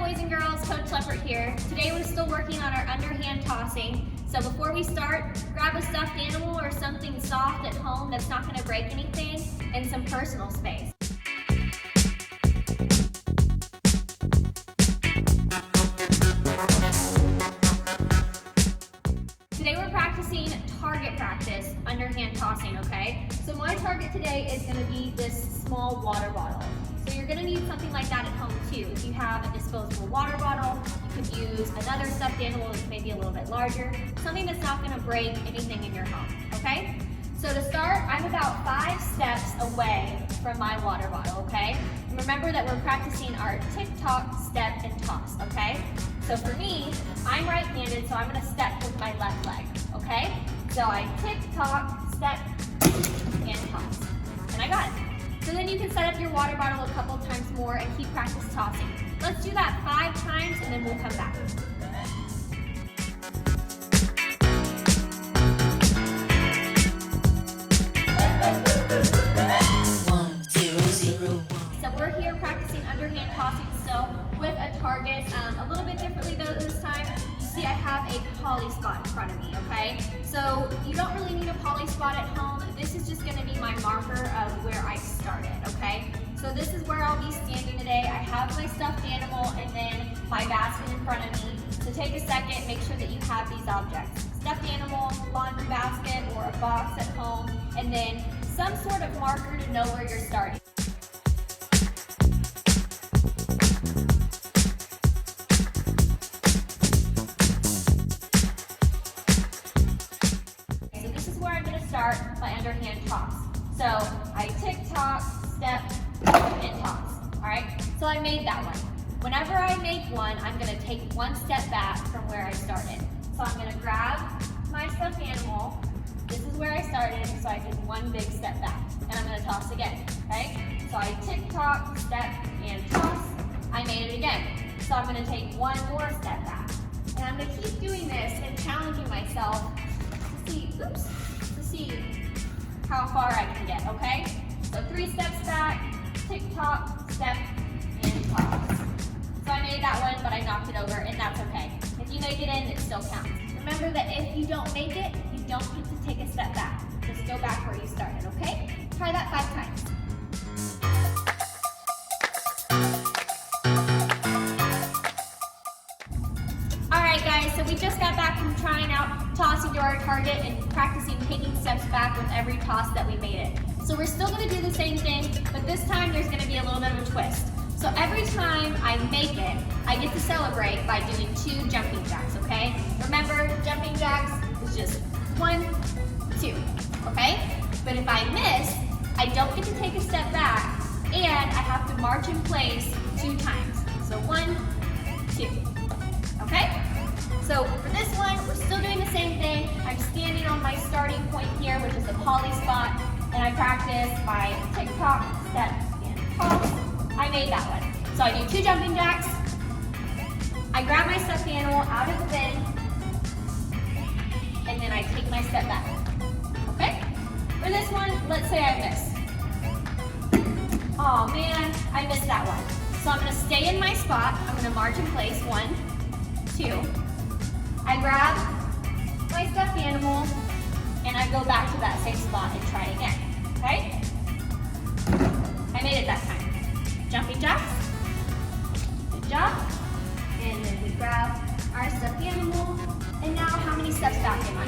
boys and girls, Coach Leopard here. Today we're still working on our underhand tossing. So before we start, grab a stuffed animal or something soft at home that's not going to break anything and some personal space. Today we're practicing target practice, underhand tossing, okay? So my target today is going to be this small water bottle. So you're going to need something like that at home too. If you have a disposable water bottle, you could use another stuffed animal that's maybe a little bit larger, something that's not going to break anything in your home, okay? So to start, I'm about 5 steps away from my water bottle, okay? And remember that we're practicing our tick-tock, step, and toss, okay? So for me, I'm right-handed, so I'm going to step with my left leg, okay? So I tick-tock, step, and toss. And I got it. So then you can set up your water bottle a couple times more and keep practice tossing. Let's do that 5 times and then we'll come back. So we're here practicing underhand tossing still with a target a little bit differently though this time. You see I have a poly spot in front of me, okay? So you don't really need a poly spot at home. This is just going to be my marker of where I started, okay? So this is where I'll be standing today. I have my stuffed animal and then my basket in front of me. So take a second, make sure that you have these objects. Stuffed animal, laundry basket, or a box at home, and then some sort of marker to know where you're starting. So this is where I'm going to start my underhand toss. So I tick-tock, step, and toss. Alright? So I made that one. Whenever I make one, I'm going to take one step back from where I started. So I'm going to grab my stuffed animal. This is where I started, so I take one big step back. And I'm going to toss again. Okay? So I tick-tock, step, and toss. I made it again. So I'm going to take one more step back. And I'm going to keep doing this and challenging myself to see how far I can get, okay? So 3 steps back, tick-tock, step, and toss. So I made that one, but I knocked it over, and that's okay. If you make it in, it still counts. Remember that if you don't make it, you don't get to take a step back. Just go back where you started, okay? Try that 5 times. Alright guys, so we just got back from trying out tossing to our target and practicing taking steps back with every toss that we made it. So we're still going to do the same thing, but this time there's going to be a little bit of a twist. So every time I make it, I get to celebrate by doing 2 jumping jacks, okay? Remember, jumping jacks is just 1, 2, okay? But if I miss, I don't get to take a step back, and I have to march in place 2 times. So 1, 2, okay? So for this one, we're still doing the same thing. I'm standing on my starting point here, which is the poly spot, and I practice my tick-tock, step, and toss. I made that one. So I do 2 jumping jacks. I grab my stuffed animal out of the bin, and then I take my step back. Okay? For this one, let's say I miss. Oh man, I missed that one. So I'm gonna stay in my spot. I'm gonna march in place. 1, 2. I grab my stuffed animal, and I go back to that same spot and try again. Okay? I made it that time. Jumping jacks. Good job. And then we grab our stuffed animal. And now how many steps back am I?